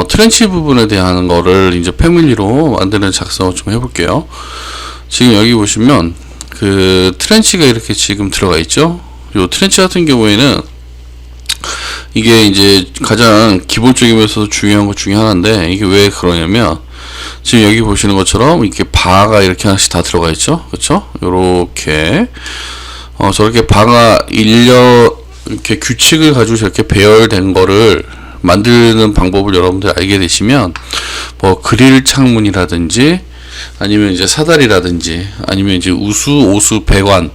트렌치 부분에 대한 거를 이제 패밀리로 만드는 작성을 좀 해볼게요. 지금 여기 보시면 그 트렌치가 이렇게 지금 들어가 있죠. 요 트렌치 같은 경우에는 이게 이제 가장 기본적이면서 중요한 것 중에 하나인데, 이게 왜 그러냐면 지금 여기 보시는 것처럼 이렇게 바가 이렇게 하나씩 다 들어가 있죠. 그쵸? 요렇게 저렇게 바가 이렇게 규칙을 가지고 저렇게 배열된 거를 만드는 방법을 여러분들 알게 되시면, 뭐 그릴 창문이라든지 아니면 이제 사다리라든지 아니면 이제 우수, 오수, 배관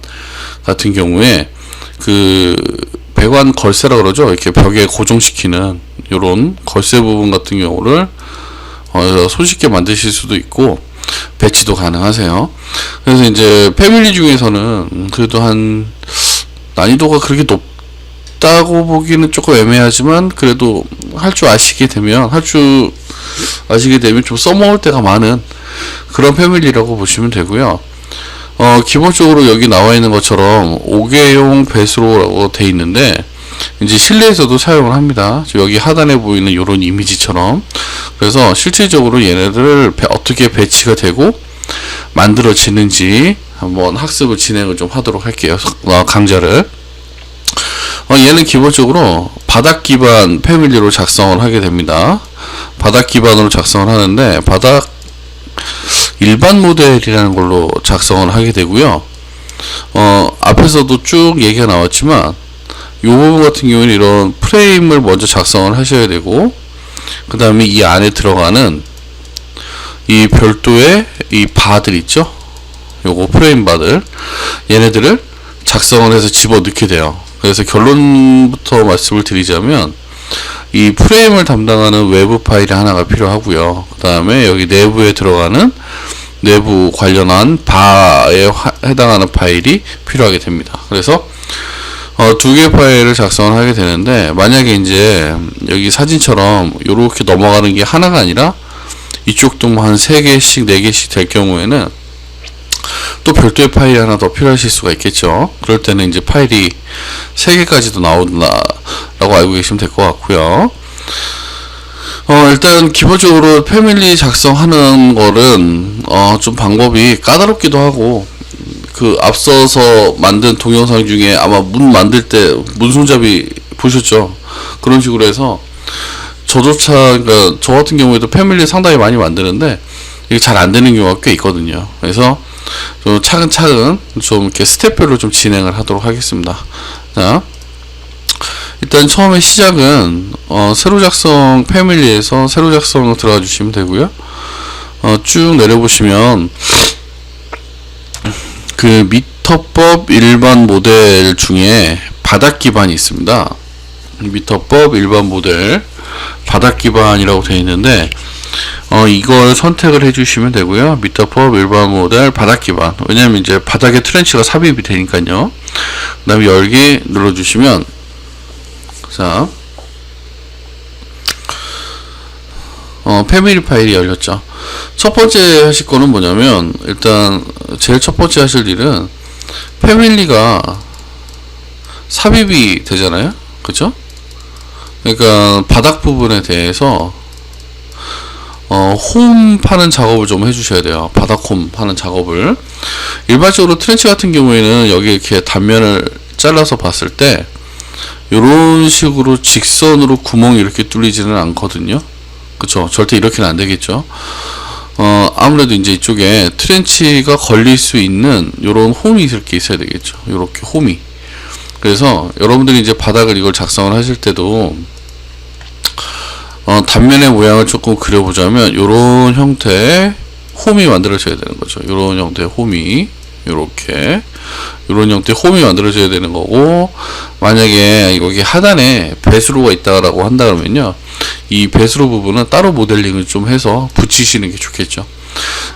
같은 경우에 그 배관 걸쇠라 그러죠. 이렇게 벽에 고정시키는 요런 걸쇠 부분 같은 경우를 손쉽게 만드실 수도 있고 배치도 가능하세요. 그래서 이제 패밀리 중에서는 그래도 한 난이도가 그렇게 높다고 보기는 조금 애매하지만, 그래도 할 줄 아시게 되면 좀 써먹을 때가 많은 그런 패밀리라고 보시면 되고요. 기본적으로 여기 나와 있는 것처럼 5개용 배수로라고 돼 있는데, 이제 실내에서도 사용을 합니다. 여기 하단에 보이는 이런 이미지처럼. 그래서 실질적으로 얘네들을 어떻게 배치가 되고 만들어지는지 한번 학습을 진행을 좀 하도록 할게요. 강좌를. 얘는 기본적으로 바닥 기반 패밀리로 작성을 하게 됩니다. 바닥 기반으로 작성을 하는데, 바닥 일반 모델이라는 걸로 작성을 하게 되고요. 앞에서도 쭉 얘기가 나왔지만 이 부분 같은 경우는 이런 프레임을 먼저 작성을 하셔야 되고, 그 다음에 이 안에 들어가는 이 별도의 이 바들 있죠. 요거 프레임 바들, 얘네들을 작성을 해서 집어 넣게 돼요. 그래서 결론부터 말씀을 드리자면, 이 프레임을 담당하는 외부 파일이 하나가 필요하고요. 그 다음에 여기 내부에 들어가는 내부 관련한 바에 해당하는 파일이 필요하게 됩니다. 그래서 두 개의 파일을 작성을 하게 되는데, 만약에 이제 여기 사진처럼 이렇게 넘어가는 게 하나가 아니라 이쪽도 뭐 한 3개씩 4개씩 될 경우에는 또 별도의 파일이 하나 더 필요하실 수가 있겠죠. 그럴 때는 이제 파일이 3개까지도 나온다라고 알고 계시면 될 것 같고요. 일단 기본적으로 패밀리 작성하는 거는 좀 방법이 까다롭기도 하고, 그 앞서서 만든 동영상 중에 아마 문 만들 때 문 손잡이 보셨죠? 그런 식으로 해서 그러니까 저 같은 경우에도 패밀리 상당히 많이 만드는데 이게 잘 안 되는 경우가 꽤 있거든요. 그래서 좀 차근차근 좀 이렇게 스텝별로 좀 진행을 하도록 하겠습니다. 자, 일단 처음에 시작은 세로 작성 패밀리에서 세로 작성으로 들어가 주시면 되고요. 쭉 내려보시면 그 미터법 일반 모델 중에 바닥 기반이 있습니다. 미터법 일반 모델 바닥 기반이라고 되어 있는데, 이걸 선택을 해주시면 되고요. 미터법 일반 모델 바닥 기반. 왜냐면 이제 바닥에 트렌치가 삽입이 되니까요. 그 다음에 열기 눌러주시면, 자, 패밀리 파일이 열렸죠. 첫 번째 하실 거는 뭐냐면, 일단 제일 첫 번째 하실 일은 패밀리가 삽입이 되잖아요. 그쵸? 그러니까 바닥 부분에 대해서 홈 파는 작업을 좀 해주셔야 돼요. 바닥 홈 파는 작업을. 일반적으로 트렌치 같은 경우에는 여기 이렇게 단면을 잘라서 봤을 때 이런 식으로 직선으로 구멍이 이렇게 뚫리지는 않거든요. 그쵸? 절대 이렇게는 안 되겠죠. 아무래도 이제 이쪽에 트렌치가 걸릴 수 있는 요런 홈이 이렇게 있어야 되겠죠. 요렇게 홈이. 그래서 여러분들이 이제 바닥을 이걸 작성을 하실 때도 단면의 모양을 조금 그려보자면 요런 형태의 홈이 만들어져야 되는 거죠. 요런 형태의 홈이 요렇게 요런 형태의 홈이 만들어져야 되는 거고, 만약에 여기 하단에 배수로가 있다라고 한다 그러면요, 이 배수로 부분은 따로 모델링을 좀 해서 붙이시는 게 좋겠죠.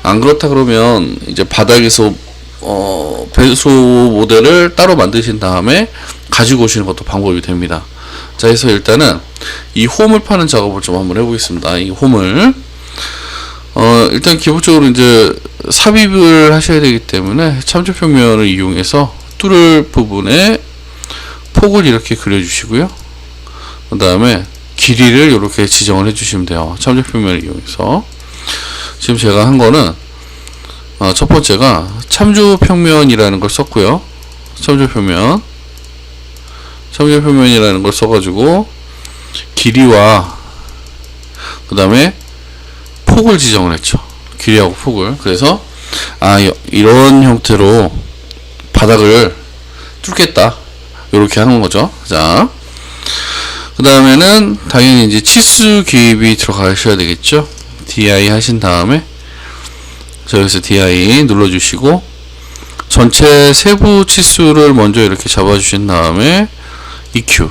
안 그렇다 그러면 이제 바닥에서 배수 모델을 따로 만드신 다음에 가지고 오시는 것도 방법이 됩니다. 자, 그래서 일단은 이 홈을 파는 작업을 좀 한번 해보겠습니다. 이 홈을 일단 기본적으로 이제 삽입을 하셔야 되기 때문에 참조평면을 이용해서 뚫을 부분에 폭을 이렇게 그려주시고요. 그 다음에 길이를 이렇게 지정을 해주시면 돼요. 참조 표면을 이용해서. 지금 제가 한 거는 첫 번째가 참조 평면이라는 걸 썼고요. 참조 표면이라는 걸 써가지고 길이와 그 다음에 폭을 지정을 했죠. 길이하고 폭을. 그래서 이런 형태로 바닥을 뚫겠다, 이렇게 하는 거죠. 자, 그 다음에는 당연히 이제 치수 기입이 들어가셔야 되겠죠. DI 하신 다음에 자, 여기서 DI 눌러주시고 전체 세부 치수를 먼저 이렇게 잡아주신 다음에 EQ,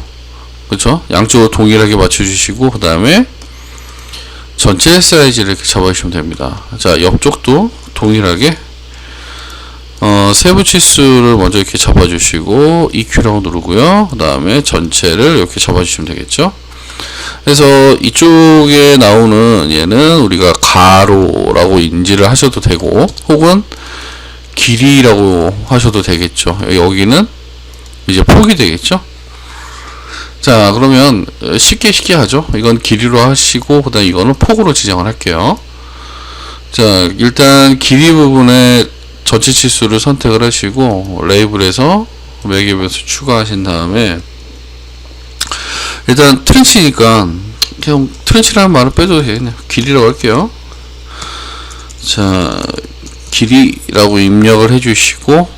그렇죠? 양쪽으로 동일하게 맞춰주시고 그 다음에 전체 사이즈를 이렇게 잡아주시면 됩니다. 자, 옆쪽도 동일하게 세부 치수를 먼저 이렇게 잡아주시고 EQ라고 누르고요. 그 다음에 전체를 이렇게 잡아주시면 되겠죠. 그래서 이쪽에 나오는 얘는 우리가 가로라고 인지를 하셔도 되고 혹은 길이라고 하셔도 되겠죠. 여기는 이제 폭이 되겠죠. 자, 그러면 쉽게 하죠. 이건 길이로 하시고 그 다음에 이거는 폭으로 지정을 할게요. 자, 일단 길이 부분에 전체 치수를 선택을 하시고 레이블에서 매개 변수 추가하신 다음에 일단 트렌치니까 그냥 트렌치라는 말을 빼도 되겠네요. 길이라고 할게요. 자, 길이라고 입력을 해주시고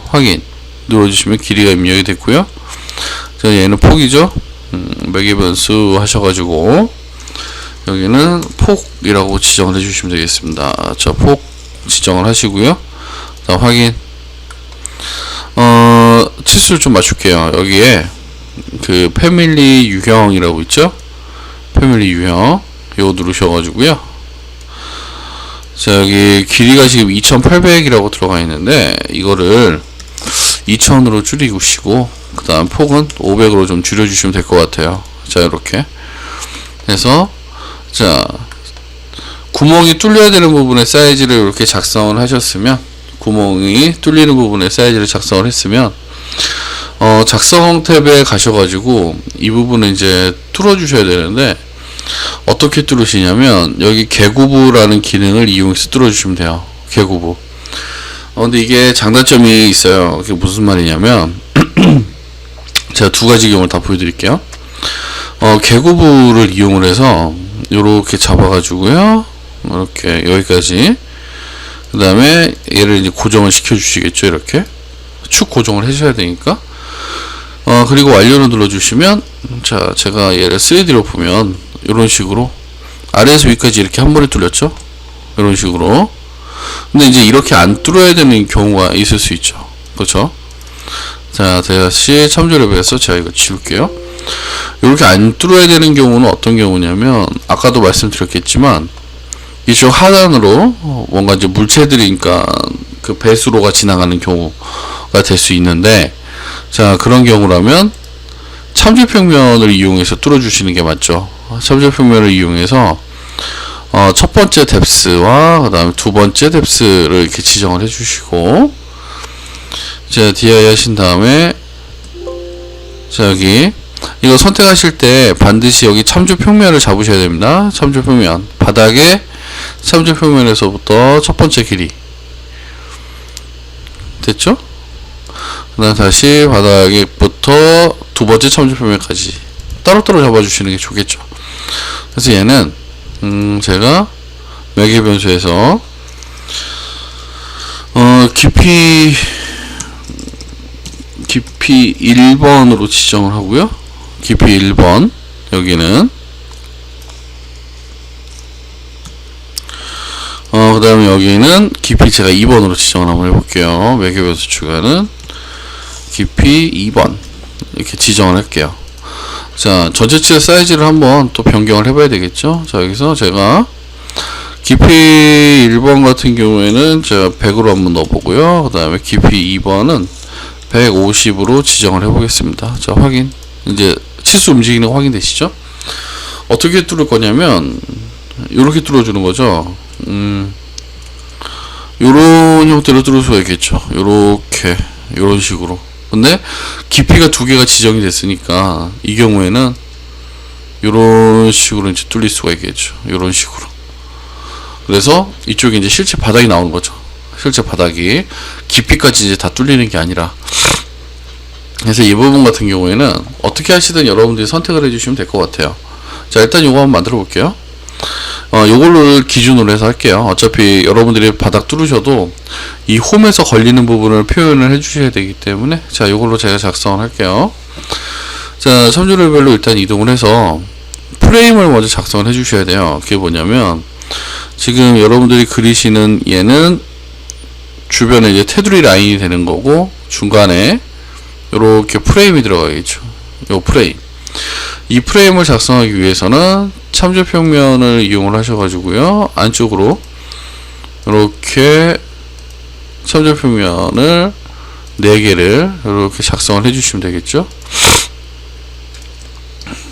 확인 눌러주시면 길이가 입력이 됐고요. 자, 얘는 폭이죠. 매개 변수 하셔가지고 여기는 폭이라고 지정을 해주시면 되겠습니다. 자, 폭 지정을 하시고요. 자, 확인. 치수를 좀 맞출게요. 여기에 그 패밀리 유형이라고 있죠. 패밀리 유형 이거 누르셔가지고요. 자, 여기 길이가 지금 2800이라고 들어가 있는데 이거를 2000으로 줄이시고 그 다음 폭은 500으로 좀 줄여주시면 될 것 같아요. 자, 이렇게 해서 자, 구멍이 뚫려야 되는 부분의 사이즈를 이렇게 작성을 하셨으면 구멍이 뚫리는 부분의 사이즈를 작성을 했으면 작성 탭에 가셔가지고 이 부분을 이제 뚫어 주셔야 되는데 어떻게 뚫으시냐면 여기 개구부라는 기능을 이용해서 뚫어 주시면 돼요. 개구부. 근데 이게 장단점이 있어요. 그게 무슨 말이냐면 제가 두 가지 경우를 다 보여드릴게요. 개구부를 이용을 해서 요렇게 잡아가지고요. 이렇게 여기까지. 그 다음에 얘를 이제 고정을 시켜 주시겠죠. 이렇게 축 고정을 해줘야 되니까. 그리고 완료를 눌러주시면 자, 제가 얘를 3D로 보면 이런 식으로 아래에서 위까지 이렇게 한 번에 뚫렸죠. 이런 식으로. 근데 이제 이렇게 안 뚫어야 되는 경우가 있을 수 있죠. 그렇죠? 자, 다시 참조 랩에서 제가 이거 지울게요. 이렇게 안 뚫어야 되는 경우는 어떤 경우냐면 아까도 말씀드렸겠지만 이쪽 하단으로 뭔가 이제 물체들이니까 그 배수로가 지나가는 경우가 될 수 있는데 자, 그런 경우라면 참조 평면을 이용해서 뚫어 주시는 게 맞죠. 참조 평면을 이용해서 첫 번째 뎁스와 그 다음에 두 번째 뎁스를 이렇게 지정을 해 주시고 자, DI 하신 다음에 자, 여기 이거 선택하실 때 반드시 여기 참조 평면을 잡으셔야 됩니다. 참조 평면 바닥에 참조 평면에서부터 첫 번째 길이 됐죠? 그 다음 다시 바닥에부터 두 번째 참조 평면까지 따로따로 잡아주시는 게 좋겠죠. 그래서 얘는 제가 매개 변수에서 깊이 1번으로 지정을 하고요. 깊이 1번 여기는 그 다음에 여기는 깊이 제가 2번으로 지정을 한번 해볼게요. 매개 변수 추가는 깊이 2번 이렇게 지정을 할게요. 자, 전체체 사이즈를 한번 또 변경을 해봐야 되겠죠. 자, 여기서 제가 깊이 1번 같은 경우에는 제가 100으로 한번 넣어보고요. 그 다음에 깊이 2번은 150으로 지정을 해보겠습니다. 자, 확인. 이제 치수 움직이는 거 확인되시죠? 어떻게 뚫을 거냐면 이렇게 뚫어주는 거죠. 요런 형태로 뚫을 수가 있겠죠. 요렇게 요런 식으로. 근데 깊이가 두 개가 지정이 됐으니까 이 경우에는 요런 식으로 이제 뚫릴 수가 있겠죠. 요런 식으로. 그래서 이쪽에 이제 실제 바닥이 나오는 거죠. 실제 바닥이 깊이까지 이제 다 뚫리는 게 아니라. 그래서 이 부분 같은 경우에는 어떻게 하시든 여러분들이 선택을 해주시면 될 것 같아요. 자, 일단 요거 한번 만들어 볼게요. 요걸로 기준으로 해서 할게요. 어차피 여러분들이 바닥 뚫으셔도 이 홈에서 걸리는 부분을 표현을 해주셔야 되기 때문에, 자, 요걸로 제가 작성을 할게요. 자, 참조레벨로 일단 이동을 해서 프레임을 먼저 작성을 해주셔야 돼요. 그게 뭐냐면, 지금 여러분들이 그리시는 얘는 주변에 이제 테두리 라인이 되는 거고, 중간에 요렇게 프레임이 들어가겠죠. 요 프레임. 이 프레임을 작성하기 위해서는 참조평면을 이용을 하셔가지고요, 안쪽으로 이렇게 참조평면을 4개를 이렇게 작성을 해주시면 되겠죠.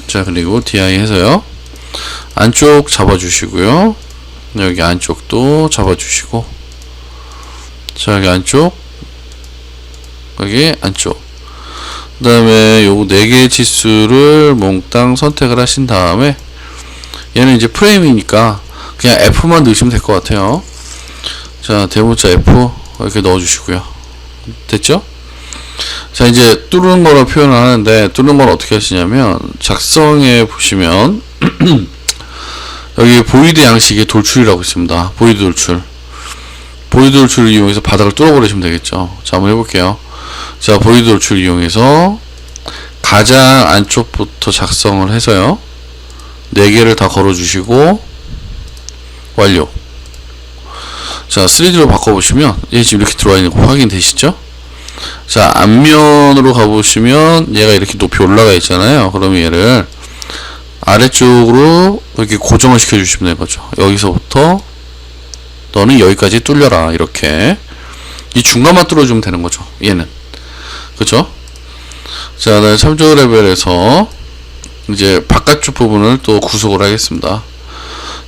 자, 그리고 DI 해서요, 안쪽 잡아주시고요, 여기 안쪽도 잡아주시고, 자, 여기 안쪽, 여기 안쪽, 그 다음에 요 4개의 치수를 몽땅 선택을 하신 다음에, 얘는 이제 프레임이니까 그냥 F만 넣으시면 될 것 같아요. 자, 대문자 F 이렇게 넣어주시고요. 됐죠? 자, 이제 뚫는 거로 표현을 하는데, 뚫는 건 어떻게 하시냐면, 작성에 보시면 여기 보이드 양식의 돌출이라고 있습니다. 보이드 돌출. 보이드 돌출을 이용해서 바닥을 뚫어버리시면 되겠죠. 자, 한번 해볼게요. 자, 보이드 돌출을 이용해서 가장 안쪽부터 작성을 해서요, 4개를 다 걸어주시고 완료. 자, 3D로 바꿔보시면 얘 지금 이렇게 들어와 있는 거 확인되시죠? 자, 앞면으로 가보시면 얘가 이렇게 높이 올라가 있잖아요. 그러면 얘를 아래쪽으로 이렇게 고정을 시켜주시면 되는 거죠. 여기서부터 너는 여기까지 뚫려라, 이렇게. 이 중간만 뚫어주면 되는 거죠, 얘는. 그쵸? 자, 네, 참조 레벨에서 이제 바깥쪽 부분을 또 구속을 하겠습니다.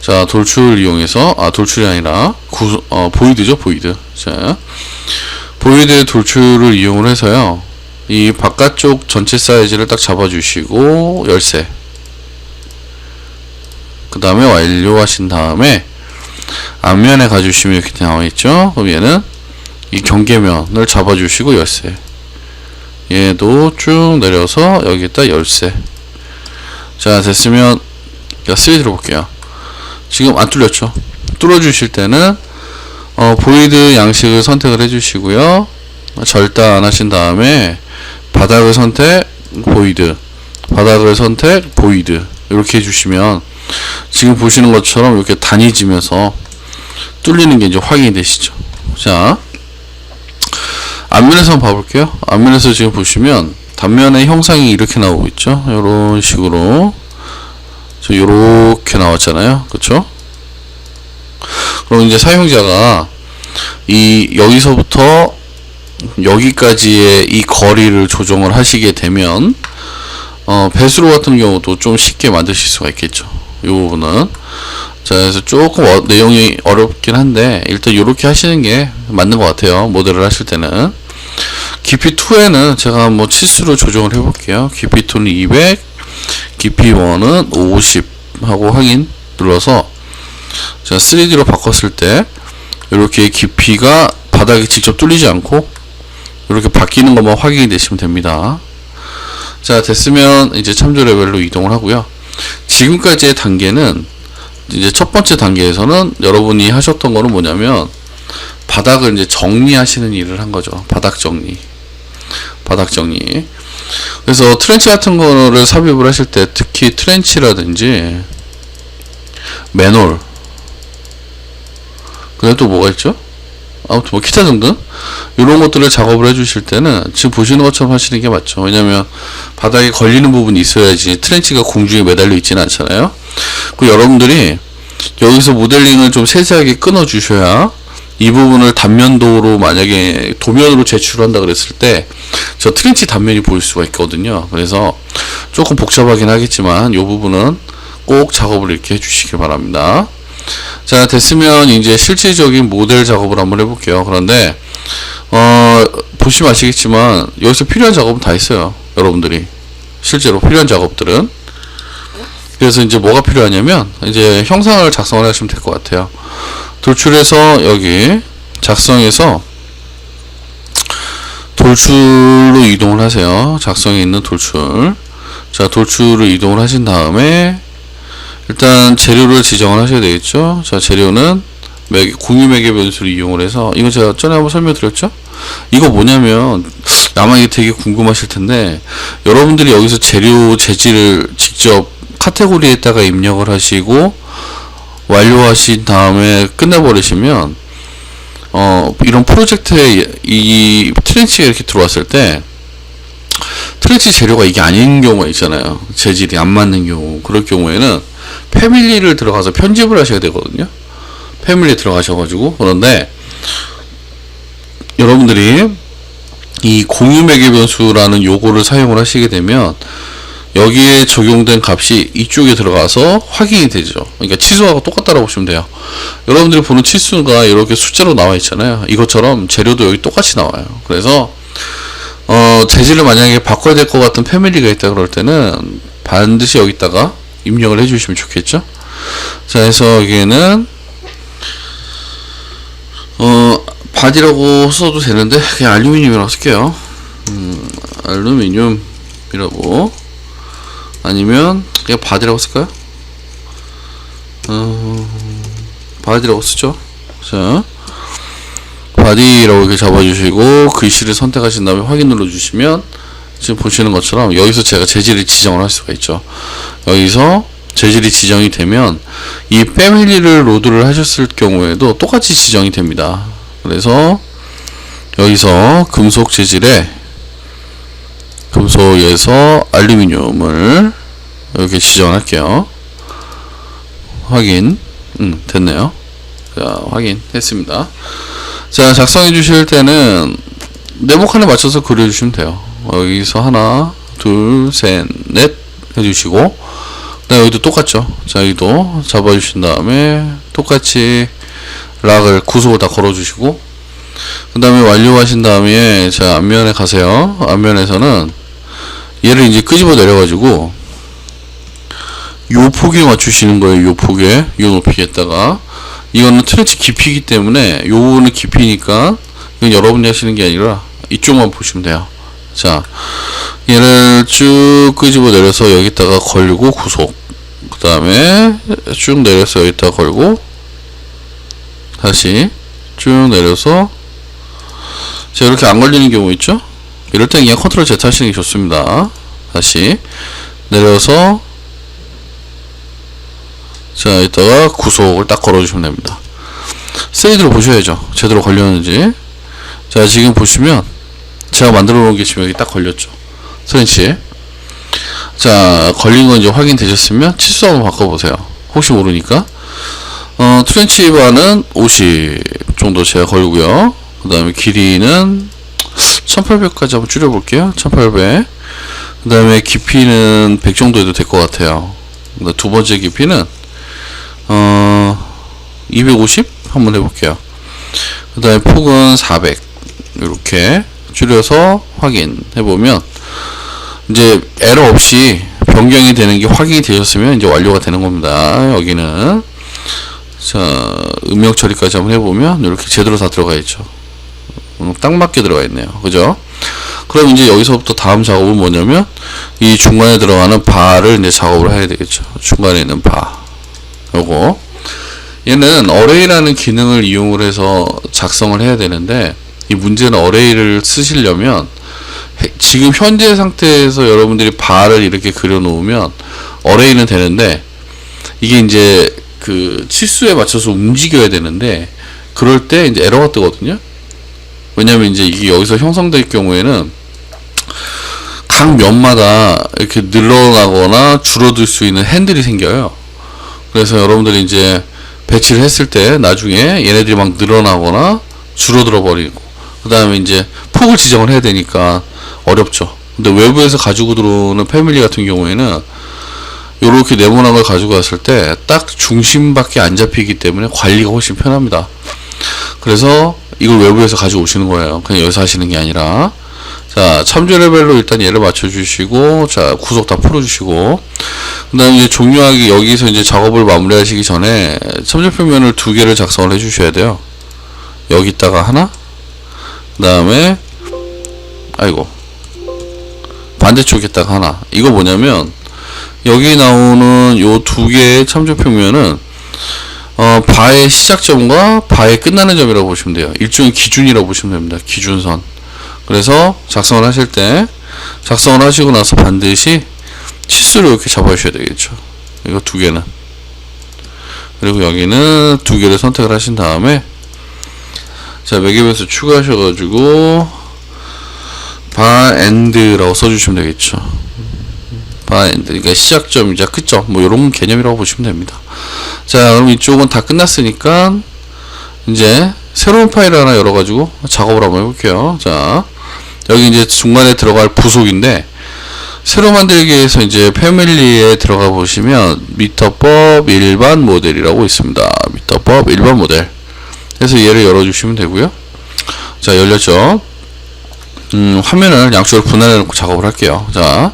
자, 돌출을 이용해서, 돌출이 아니라 보이드죠, 보이드. 자, 보이드 돌출을 이용을 해서요, 이 바깥쪽 전체 사이즈를 딱 잡아주시고 열쇠, 그 다음에 완료하신 다음에 앞면에 가주시면 이렇게 나와있죠. 그럼 얘는 이 경계면을 잡아주시고 열쇠, 얘도 쭉 내려서 여기다 열쇠. 자, 됐으면 3D로 볼게요. 지금 안 뚫렸죠? 뚫어주실 때는 보이드 양식을 선택을 해주시고요, 절단 하신 다음에 바닥을 선택, 보이드, 바닥을 선택, 보이드, 이렇게 해주시면 지금 보시는 것처럼 이렇게 단위지면서 뚫리는 게 이제 확인이 되시죠. 자, 앞면에서 한번 봐볼게요. 앞면에서 지금 보시면 단면의 형상이 이렇게 나오고 있죠. 이런 식으로 요렇게 나왔잖아요. 그쵸? 그럼 이제 사용자가 여기서부터 여기까지의 이 거리를 조정을 하시게 되면 배수로 같은 경우도 좀 쉽게 만드실 수가 있겠죠. 이 부분은. 자, 그래서 조금 내용이 어렵긴 한데 일단 이렇게 하시는 게 맞는 것 같아요. 모델을 하실 때는. 깊이 2에는 제가 뭐 치수를 조정을 해볼게요. 깊이 2는 200, 깊이 1은 50 하고 확인 눌러서, 자, 3D로 바꿨을 때 이렇게 깊이가 바닥에 직접 뚫리지 않고 이렇게 바뀌는 것만 확인이 되시면 됩니다. 자, 됐으면 이제 참조 레벨로 이동을 하고요. 지금까지의 단계는, 이제 첫 번째 단계에서는 여러분이 하셨던 거는 뭐냐면 바닥을 이제 정리하시는 일을 한 거죠. 바닥 정리. 그래서 트렌치 같은 거를 삽입을 하실 때, 특히 트렌치라든지 맨홀, 그리고 또 뭐가 있죠? 아무튼 뭐 기타 등등 이런 것들을 작업을 해주실 때는 지금 보시는 것처럼 하시는 게 맞죠. 왜냐면 바닥에 걸리는 부분이 있어야지 트렌치가 공중에 매달려 있지는 않잖아요. 그 여러분들이 여기서 모델링을 좀 세세하게 끊어 주셔야 이 부분을 단면도로 만약에 도면으로 제출한다 그랬을 때 저 트렌치 단면이 보일 수가 있거든요. 그래서 조금 복잡하긴 하겠지만 이 부분은 꼭 작업을 이렇게 해주시길 바랍니다. 자, 됐으면 이제 실질적인 모델 작업을 한번 해볼게요. 그런데 보시면 아시겠지만 여기서 필요한 작업은 다 있어요. 여러분들이 실제로 필요한 작업들은. 그래서 이제 뭐가 필요하냐면 이제 형상을 작성을 하시면 될 것 같아요. 돌출해서 여기 작성해서 돌출로 이동을 하세요. 작성에 있는 돌출. 자, 돌출을 이동을 하신 다음에 일단 재료를 지정을 하셔야 되겠죠. 자, 재료는 공유 매개 변수를 이용을 해서, 이거 제가 전에 한번 설명드렸죠. 이거 뭐냐면 아마 이게 되게 궁금하실 텐데, 여러분들이 여기서 재료 재질을 직접 카테고리에다가 입력을 하시고 완료하신 다음에 끝내버리시면 이런 프로젝트에 이 트렌치가 이렇게 들어왔을 때 트렌치 재료가 이게 아닌 경우가 있잖아요. 재질이 안 맞는 경우. 그럴 경우에는 패밀리를 들어가서 편집을 하셔야 되거든요. 패밀리에 들어가셔가지고. 그런데 여러분들이 이 공유 매개 변수라는 요거를 사용을 하시게 되면 여기에 적용된 값이 이쪽에 들어가서 확인이 되죠. 그러니까 치수하고 똑같다라고 보시면 돼요. 여러분들이 보는 치수가 이렇게 숫자로 나와 있잖아요. 이것처럼 재료도 여기 똑같이 나와요. 그래서 재질을 만약에 바꿔야 될 것 같은 패밀리가 있다 그럴 때는 반드시 여기다가 입력을 해주시면 좋겠죠. 자, 해서 여기에는 바디라고 써도 되는데 그냥 알루미늄이라고 쓸게요. 알루미늄이라고, 아니면 그냥 바디라고 쓸까요? 바디라고 쓰죠. 자, 바디라고 이렇게 잡아주시고 글씨를 선택하신 다음에 확인 눌러주시면 지금 보시는 것처럼 여기서 제가 재질을 지정을 할 수가 있죠. 여기서 재질이 지정이 되면 이 패밀리를 로드를 하셨을 경우에도 똑같이 지정이 됩니다. 그래서 여기서 금속 재질에 금속에서 알루미늄을 이렇게 지정할게요. 확인. 됐네요. 자, 확인했습니다. 자, 작성해 주실 때는 네모칸에 맞춰서 그려주시면 돼요. 여기서 하나, 둘, 셋, 넷 해주시고, 네, 여기도 똑같죠. 자, 여기도 잡아주신 다음에 똑같이 락을 구속을 다 걸어주시고, 그 다음에 완료하신 다음에 자, 앞면에 가세요. 앞면에서는 얘를 이제 끄집어 내려가지고 요 폭에 맞추시는 거예요. 요 폭에, 요 높이에다가. 이거는 트렌치 깊이기 때문에 요거는 깊이니까 이건 여러분이 하시는 게 아니라 이쪽만 보시면 돼요. 자, 얘를 쭉 끄집어 내려서 여기다가 걸고 구속, 그 다음에 쭉 내려서 여기다가 걸고 다시 쭉 내려서, 자, 이렇게 안 걸리는 경우 있죠? 이럴 땐 그냥 컨트롤 Z 하시는 게 좋습니다. 다시 내려서, 자, 이따가 구속을 딱 걸어주시면 됩니다. 3D로 보셔야죠. 제대로 걸렸는지. 자, 지금 보시면 제가 만들어 놓은 게 지금 여기 딱 걸렸죠. 트렌치에. 자, 걸린 건 이제 확인되셨으면 치수 한번 바꿔보세요. 혹시 모르니까. 트렌치 바는 50 정도 제가 걸고요. 그 다음에 길이는 1800까지 한번 줄여볼게요. 1800. 그 다음에 깊이는 100 정도 해도 될 것 같아요. 두 번째 깊이는 250 한번 해볼게요. 그 다음에 폭은 400 이렇게 줄여서 확인해보면 이제 에러 없이 변경이 되는 게 확인이 되셨으면 이제 완료가 되는 겁니다. 여기는 자, 음력 처리까지 한번 해보면 이렇게 제대로 다 들어가 있죠. 딱 맞게 들어가 있네요. 그죠? 그럼 이제 여기서부터 다음 작업은 뭐냐면 이 중간에 들어가는 바를 이제 작업을 해야 되겠죠. 중간에 있는 바, 요거 얘는 어레이라는 기능을 이용을 해서 작성을 해야 되는데, 이 문제는 어레이를 쓰시려면 지금 현재 상태에서 여러분들이 바를 이렇게 그려 놓으면 어레이는 되는데, 이게 이제 그 치수에 맞춰서 움직여야 되는데 그럴 때 이제 에러가 뜨거든요. 왜냐면 이제 이게 여기서 형성될 경우에는 각 면마다 이렇게 늘어나거나 줄어들 수 있는 핸들이 생겨요. 그래서 여러분들이 이제 배치를 했을 때 나중에 얘네들이 막 늘어나거나 줄어들어 버리고, 그 다음에 이제 폭을 지정을 해야 되니까 어렵죠. 근데 외부에서 가지고 들어오는 패밀리 같은 경우에는 요렇게 네모난 걸 가지고 왔을 때 딱 중심밖에 안 잡히기 때문에 관리가 훨씬 편합니다. 그래서 이걸 외부에서 가지고 오시는 거예요. 그냥 여기서 하시는 게 아니라. 자, 참조 레벨로 일단 얘를 맞춰주시고, 자, 구속 다 풀어주시고, 그 다음에 이제 종료하기, 여기서 이제 작업을 마무리하시기 전에 참조 평면을 2개를 작성을 해주셔야 돼요. 여기다가 하나, 그 다음에, 아이고, 반대쪽에다가 하나. 이거 뭐냐면, 여기 나오는 요 2개의 참조 평면은, 바의 시작점과 바의 끝나는 점이라고 보시면 돼요. 일종의 기준이라고 보시면 됩니다. 기준선. 그래서 작성을 하실 때 작성을 하시고 나서 반드시 치수를 이렇게 잡아주셔야 되겠죠. 이거 2개는. 그리고 여기는 2개를 선택을 하신 다음에 자, 매개변수 추가하셔가지고 바 엔드라고 써주시면 되겠죠. 바 엔드, 그러니까 시작점이자 끝점, 뭐 요런 개념이라고 보시면 됩니다. 자, 그럼 이쪽은 다 끝났으니까 이제 새로운 파일을 하나 열어가지고 작업을 한번 해볼게요. 자, 여기 이제 중간에 들어갈 부속인데, 새로 만들기에서 이제 패밀리에 들어가 보시면 미터법 일반 모델이라고 있습니다. 미터법 일반 모델. 그래서 얘를 열어주시면 되고요. 자, 열렸죠. 화면을 양쪽으로 분할해 놓고 작업을 할게요. 자,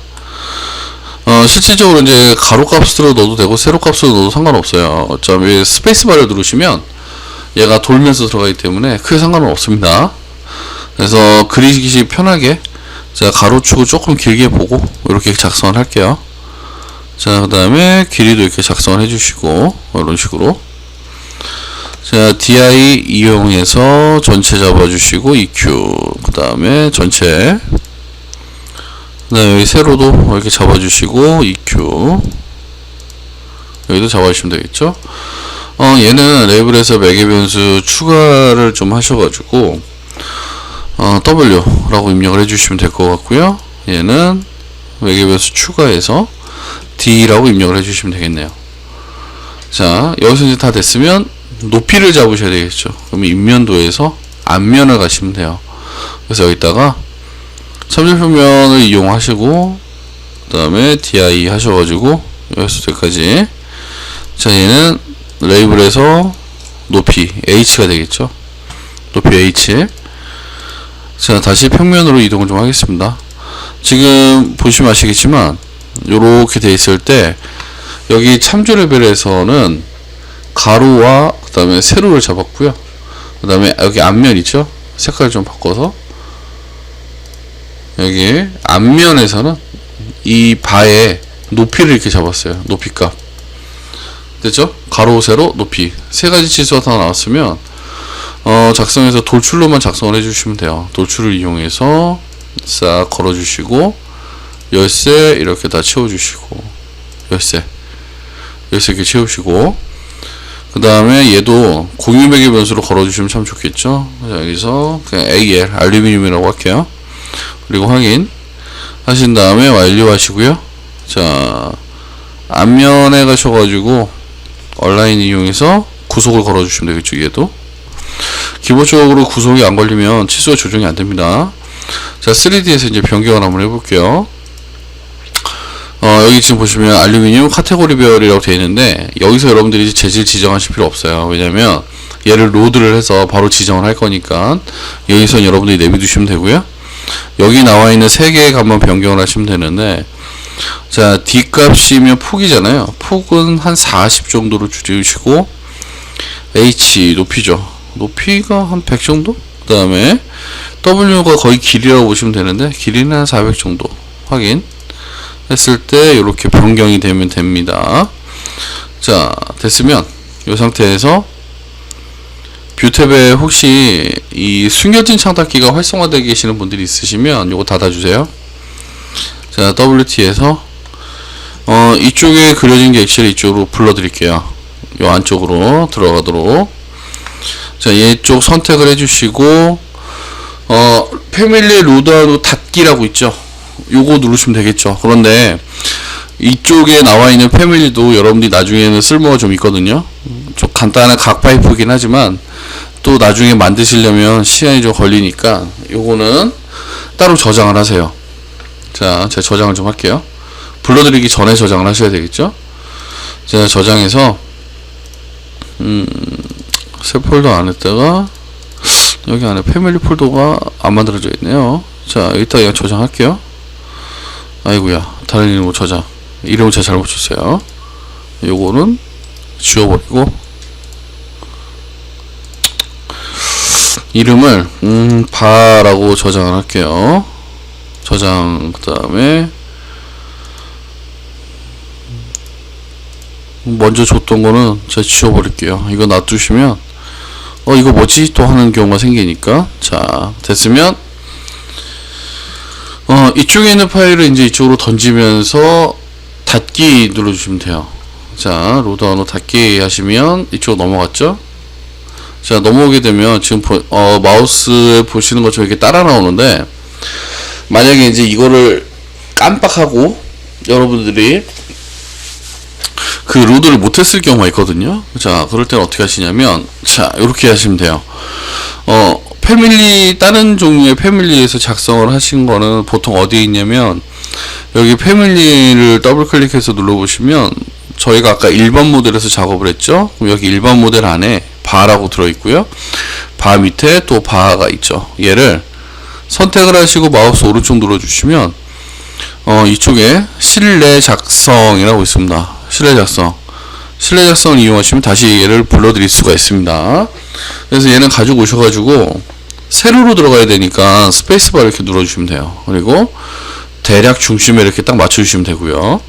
실질적으로 이제 가로 값으로 넣어도 되고 세로 값으로 넣어도 상관없어요. 어차피 스페이스바를 누르시면 얘가 돌면서 들어가기 때문에 크게 상관은 없습니다. 그래서 그리기 편하게 자, 가로축을 조금 길게 보고 이렇게 작성을 할게요. 자, 그 다음에 길이도 이렇게 작성을 해주시고 이런 식으로 자, DI 이용해서 전체 잡아주시고 EQ, 그 다음에 전체, 그 다음에 여기 세로도 이렇게 잡아주시고 EQ, 여기도 잡아주시면 되겠죠. 얘는 레이블에서 매개변수 추가를 좀 하셔가지고 W라고 입력을 해주시면 될 것 같고요. 얘는 매개변수 추가해서 D라고 입력을 해주시면 되겠네요. 자, 여기서 이제 다 됐으면 높이를 잡으셔야 되겠죠. 그럼 인면도에서 앞면을 가시면 돼요. 그래서 여기다가 참조표면을 이용하시고 그 다음에 DI 하셔가지고 여기까지. 자, 얘는 레이블에서 높이 H가 되겠죠. 높이 H. 자, 다시 평면으로 이동을 좀 하겠습니다. 지금 보시면 아시겠지만 요렇게 돼 있을 때 여기 참조 레벨에서는 가로와 그 다음에 세로를 잡았고요. 그 다음에 여기 앞면 있죠. 색깔 좀 바꿔서 여기 앞면에서는 이 바의 높이를 이렇게 잡았어요. 높이값 됐죠? 가로, 세로, 높이 세 가지 치수가 다 나왔으면 작성해서 돌출로만 작성을 해주시면 돼요. 돌출을 이용해서 싹 걸어주시고 열쇠 이렇게 다 채워주시고 열쇠 이렇게 채우시고 그 다음에 얘도 공유 매개 변수로 걸어주시면 참 좋겠죠. 자, 여기서 그냥 AL 알루미늄이라고 할게요. 그리고 확인 하신 다음에 완료하시고요. 자, 앞면에 가셔가지고 얼라인 이용해서 구속을 걸어주시면 되겠죠. 얘도 기본적으로 구속이 안 걸리면 치수가 조정이 안 됩니다. 자, 3D에서 이제 변경을 한번 해볼게요. 여기 지금 보시면 알루미늄 카테고리 별이라고 되어 있는데 여기서 여러분들이 재질 지정하실 필요 없어요. 왜냐면 얘를 로드를 해서 바로 지정을 할 거니까 여기서 여러분들이 내비두시면 되고요. 여기 나와 있는 3개의 값만 변경을 하시면 되는데 자, D 값이면 폭이잖아요. 폭은 한 40 정도로 줄이시고 H 높이죠. 높이가 한 100 정도? 그 다음에 W가 거의 길이라고 보시면 되는데 길이는 한 400 정도 확인 했을 때 이렇게 변경이 되면 됩니다. 자, 됐으면 이 상태에서 뷰 탭에 혹시 이 숨겨진 창닫기가 활성화되어 계시는 분들이 있으시면 요거 닫아주세요. 자, WT에서 이쪽에 그려진 게 액실을 이쪽으로 불러드릴게요. 요 안쪽으로 들어가도록. 자, 이쪽 선택을 해주시고 패밀리 로드아웃 닫기라고 있죠. 요거 누르시면 되겠죠. 그런데 이쪽에 나와 있는 패밀리도 여러분들이 나중에는 쓸모가 좀 있거든요. 좀 간단한 각 파이프긴 하지만 또 나중에 만드시려면 시간이 좀 걸리니까 요거는 따로 저장을 하세요. 자, 제가 저장을 좀 할게요. 불러드리기 전에 저장을 하셔야 되겠죠. 제가 저장해서 새 폴더 안에다가 여기 안에 패밀리 폴더가 안 만들어져 있네요. 자, 여기다 그냥 저장할게요. 아이고야, 다른 이름으로 저장. 이름을 제가 잘못 줬어요. 요거는 지워버리고, 이름을 바라고 저장을 할게요. 저장. 그 다음에 먼저 줬던 거는 제가 지워버릴게요. 이거 놔두시면 이거 뭐지? 또 하는 경우가 생기니까. 자, 됐으면 이쪽에 있는 파일을 이제 이쪽으로 던지면서 닫기 눌러주시면 돼요. 자, 로드 언어 닫기 하시면 이쪽으로 넘어갔죠? 자, 넘어오게 되면 지금 마우스에 보시는 것처럼 이렇게 따라 나오는데, 만약에 이제 이거를 깜빡하고 여러분들이 그 로드를 못했을 경우가 있거든요. 자, 그럴 때는 어떻게 하시냐면, 자, 이렇게 하시면 돼요. 패밀리, 다른 종류의 패밀리에서 작성을 하신 거는 보통 어디에 있냐면, 여기 패밀리를 더블 클릭해서 눌러보시면, 저희가 아까 1번 모델에서 작업을 했죠. 그럼 여기 1번 모델 안에 바라고 들어있고요. 바 밑에 또 바가 있죠. 얘를 선택을 하시고 마우스 오른쪽 눌러주시면, 이쪽에 실내 작성이라고 있습니다. 실내 작성을 이용하시면 다시 얘를 불러드릴 수가 있습니다. 그래서 얘는 가지고 오셔가지고 세로로 들어가야 되니까 스페이스바를 이렇게 눌러주시면 돼요. 그리고 대략 중심에 이렇게 딱 맞춰주시면 되고요.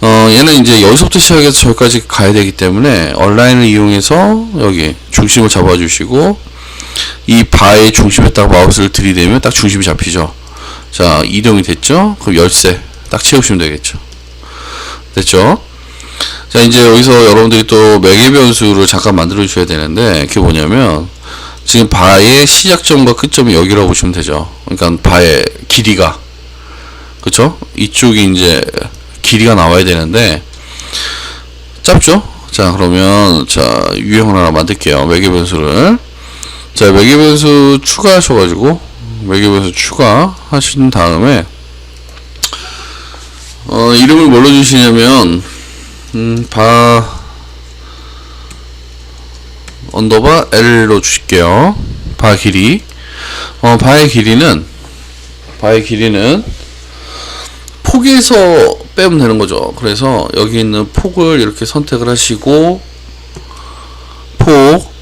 얘는 이제 여기서부터 시작해서 저기까지 가야 되기 때문에 얼라인을 이용해서 여기 중심을 잡아주시고, 이 바의 중심에 딱 마우스를 들이대면 딱 중심이 잡히죠. 자, 이동이 됐죠? 그럼 열쇠 딱 채우시면 되겠죠. 됐죠? 자, 이제 여기서 여러분들이 또 매개 변수를 잠깐 만들어 주셔야 되는데, 그게 뭐냐면 지금 바의 시작점과 끝점이 여기라고 보시면 되죠. 그러니까 바의 길이가, 그쵸? 이쪽이 이제 길이가 나와야 되는데 짧죠? 자, 그러면 자, 유형을 하나 만들게요. 매개 변수를. 자, 매개 변수 추가하셔가지고 매개 변수 추가하신 다음에 이름을 뭘로 주시냐면 바 언더바 L로 주실게요. 바 길이. 바의 길이는 폭에서 빼면 되는 거죠. 그래서 여기 있는 폭을 이렇게 선택을 하시고, 폭,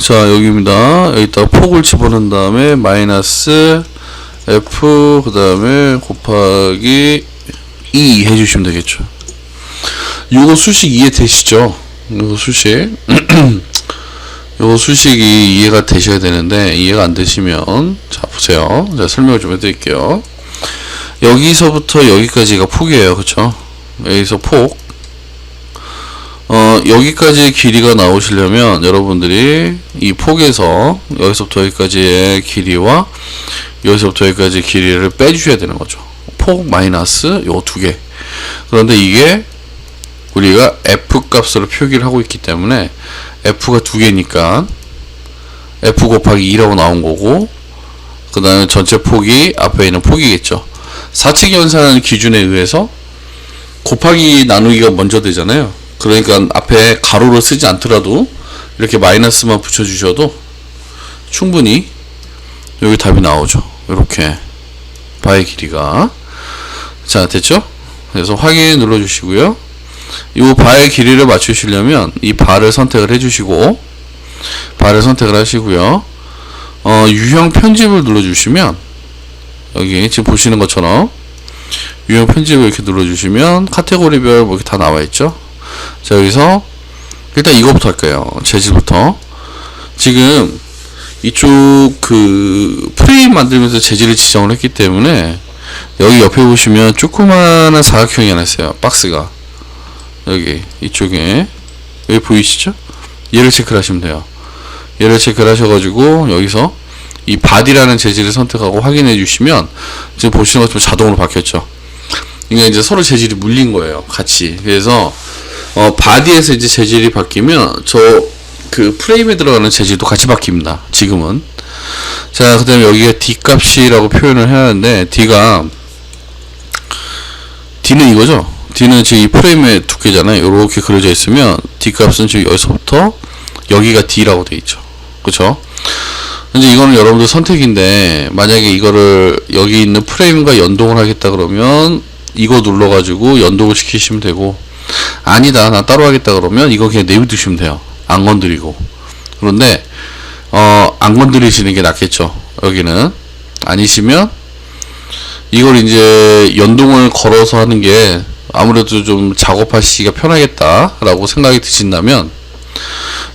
자, 여기입니다. 여기다가 폭을 집어넣은 다음에 마이너스 F, 그 다음에 곱하기 2 해주시면 되겠죠. 요거 수식 이해되시죠? 요거 수식. 요거 수식이 이해가 되셔야 되는데, 이해가 안 되시면, 자, 보세요. 자, 설명을 좀 해드릴게요. 여기서부터 여기까지가 폭이에요. 그쵸? 여기서 폭. 여기까지의 길이가 나오시려면 여러분들이 이 폭에서 여기서부터 여기까지의 길이와 여기서부터 여기까지의 길이를 빼주셔야 되는 거죠. 폭 마이너스 요 두 개. 그런데 이게 우리가 F 값으로 표기를 하고 있기 때문에 F가 두 개니까 F 곱하기 2라고 나온 거고, 그 다음에 전체 폭이 앞에 있는 폭이겠죠. 사칙 연산하는 기준에 의해서 곱하기 나누기가 먼저 되잖아요. 그러니까 앞에 가로를 쓰지 않더라도 이렇게 마이너스만 붙여주셔도 충분히 여기 답이 나오죠. 이렇게 바의 길이가. 자, 됐죠? 그래서 확인 눌러주시고요. 이 바의 길이를 맞추시려면 이 바를 선택을 해주시고, 바를 선택을 하시고요. 유형 편집을 눌러주시면, 여기 지금 보시는 것처럼 유형 편집을 이렇게 눌러주시면 카테고리별 뭐 이렇게 다 나와있죠. 자, 여기서 일단 이거부터 할까요? 재질부터. 지금 이쪽 그 프레임 만들면서 재질을 지정을 했기 때문에 여기 옆에 보시면 조그마한 사각형이 하나 있어요. 박스가 여기 이쪽에 여기 보이시죠? 얘를 체크를 하시면 돼요. 얘를 체크를 하셔가지고 여기서 이 바디라는 재질을 선택하고 확인해 주시면 지금 보시는 것처럼 자동으로 바뀌었죠. 그러니까 이제 서로 재질이 물린 거예요. 같이. 그래서 바디에서 이제 재질이 바뀌면 저 그 프레임에 들어가는 재질도 같이 바뀝니다. 지금은. 자, 그 다음에 여기가 D 값이라고 표현을 해야 하는데, D는 이거죠. D는 지금 이 프레임의 두께잖아요. 이렇게 그려져 있으면 D 값은 지금 여기서부터 여기가 D라고 돼 있죠. 그쵸? 이제 이거는 여러분들 선택인데, 만약에 이거를 여기 있는 프레임과 연동을 하겠다 그러면 이거 눌러가지고 연동을 시키시면 되고, 아니다 나 따로 하겠다 그러면 이거 그냥 내비두시면 돼요. 안 건드리고. 그런데 안 건드리시는 게 낫겠죠. 여기는 아니시면 이걸 이제 연동을 걸어서 하는 게 아무래도 좀 작업하시기가 편하겠다라고 생각이 드신다면,